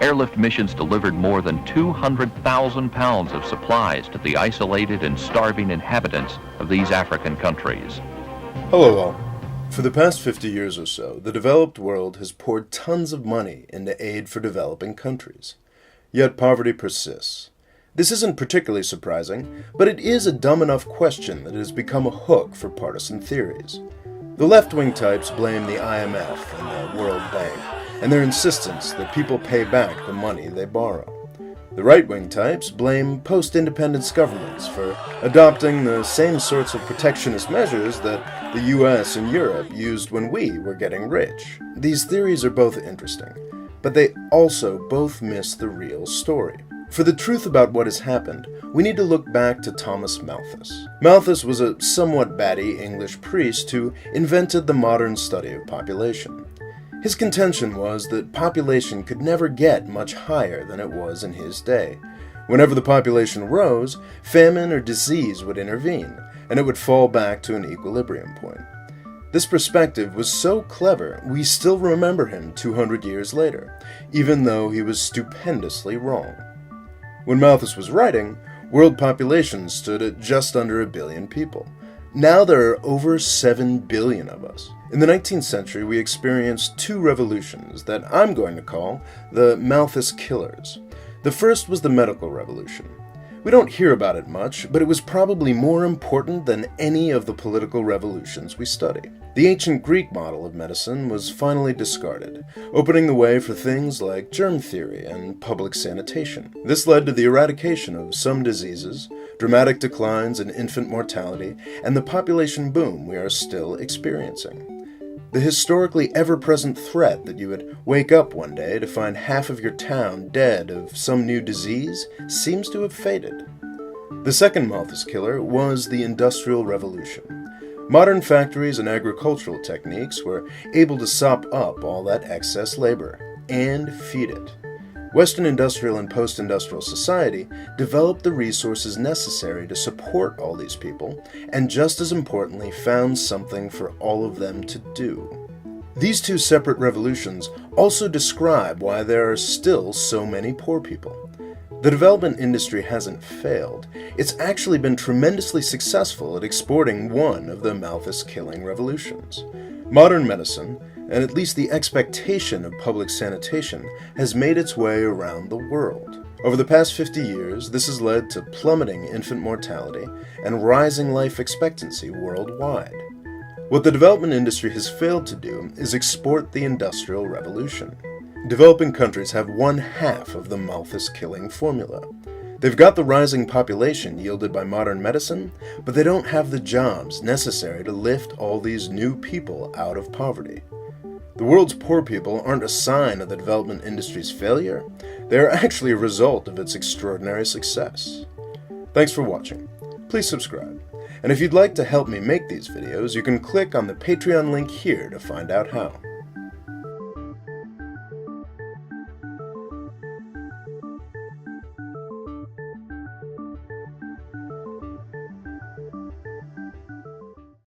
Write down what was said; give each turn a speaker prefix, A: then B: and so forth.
A: Airlift missions delivered more than 200,000 pounds of supplies to the isolated and starving inhabitants of these African countries.
B: Hello all. For the past 50 years or so, the developed world has poured tons of money into aid for developing countries. Yet poverty persists. This isn't particularly surprising, but it is a dumb enough question that it has become a hook for partisan theories. The left-wing types blame the IMF and the World Bank, and their insistence that people pay back the money they borrow. The right-wing types blame post-independence governments for adopting the same sorts of protectionist measures that the US and Europe used when we were getting rich. These theories are both interesting, but they also both miss the real story. For the truth about what has happened, we need to look back to Thomas Malthus. Malthus was a somewhat batty English priest who invented the modern study of population. His contention was that population could never get much higher than it was in his day. Whenever the population rose, famine or disease would intervene, and it would fall back to an equilibrium point. This perspective was so clever, we still remember him 200 years later, even though he was stupendously wrong. When Malthus was writing, world population stood at just under 1 billion people. Now there are over 7 billion of us. In the 19th century, we experienced two revolutions that I'm going to call the Malthus killers. The first was the medical revolution. We don't hear about it much, but it was probably more important than any of the political revolutions we study. The ancient Greek model of medicine was finally discarded, opening the way for things like germ theory and public sanitation. This led to the eradication of some diseases, dramatic declines in infant mortality, and the population boom we are still experiencing. The historically ever-present threat that you would wake up one day to find half of your town dead of some new disease seems to have faded. The second Malthus killer was the Industrial Revolution. Modern factories and agricultural techniques were able to sop up all that excess labor and feed it. Western industrial and post-industrial society developed the resources necessary to support all these people, and just as importantly, found something for all of them to do. These two separate revolutions also describe why there are still so many poor people. The development industry hasn't failed. It's actually been tremendously successful at exporting one of the Malthus-killing revolutions. Modern medicine, and at least the expectation of public sanitation, has made its way around the world. Over the past 50 years, this has led to plummeting infant mortality and rising life expectancy worldwide. What the development industry has failed to do is export the Industrial Revolution. Developing countries have 1/2 of the Malthus-killing formula. They've got the rising population yielded by modern medicine, but they don't have the jobs necessary to lift all these new people out of poverty. The world's poor people aren't a sign of the development industry's failure. They are actually a result of its extraordinary success. Thanks for watching. Please subscribe. And if you'd like to help me make these videos, you can click on the Patreon link here to find out how.